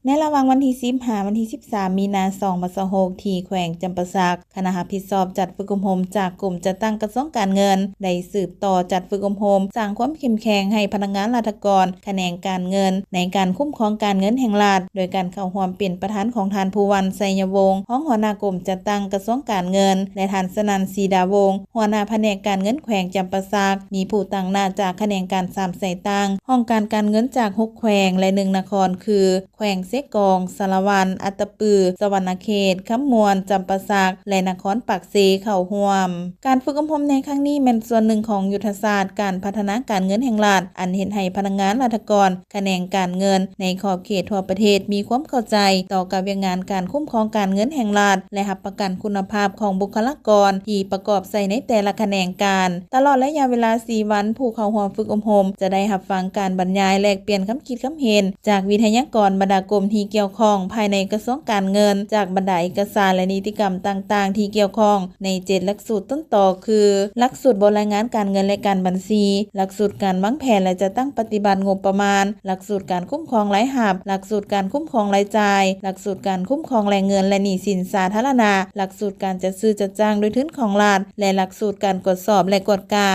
ในระหว่างวันที่15วันที่13มีนา2566ที่แขวงจำปาสักคณะรับผิดชอบจัดฝึกอบรมจากกรมจัดตั้งกระทรวงการเงินได้สืบต่อจัดฝึกอบรมสร้างความเข้มแข็งให้พนักงานราชการแขนงการเงินในการคุ้มครองการเงินแห่งรัฐโดยการเข้าร่วมเป็นประธานของท่านภูวรรณ ไสยวงศ์รองหัวหน้ากรมจัดตั้งกระทรวงการเงินและท่านสนันท์ ศรีดาวงศ์หัวหน้าแผนกการเงินแขวงจำปาสักมีผู้ตั้งหน้าจากแขนงการ3สายตั้งห้องการเงินจาก6แขวงและ1นครคือแขวงเสกองสารวันอัตตปือสวรรณเขตคำมวนจำปาสักและนครปากเซเข้าร่วมการฝึกอบรมในครั้งนี้เป็นส่วนหนึ่งของยุทธศาสตร์การพัฒนาการเงินแห่งรัฐอันเฮ็ดให้พนักงานราชการแขนงการเงินในขอบเขตทั่วประเทศมีความเข้าใจต่อการเวียงงานการคุ้มครองการเงินแห่งรัฐและรับประกันคุณภาพของบุคลากรที่ประกอบใส่ในแต่ละแขนงการตลอดระยะเวลา4วันผู้เข้าร่วมฝึกอบรมจะได้รับฟังการบรรยายแลกเปลี่ยนความคิดความเห็นจากวิทยากรบรรดากรมที่เกี่ยวข้องภายในกระทรวงการเงินจากบรรดาเอกสารและนิติกรรมต่างๆที่เกี่ยวข้องใน7หลักสูตรต้นต่อคือหลักสูตรบริหารงานการเงินและการบัญชีหลักสูตรการวางแผนและจัดตั้งปฏิบัติงบประมาณหลักสูตรการคุ้มครองรายรับหลักสูตรการคุ้มครองรายจ่ายหลักสูตรการคุ้มครองแรงเงินและหนี้สินสาธารณะหลักสูตรการจัดซื้อจัดจ้างโดยทุนของรัฐและหลักสูตรการตรวจสอบและกวดกา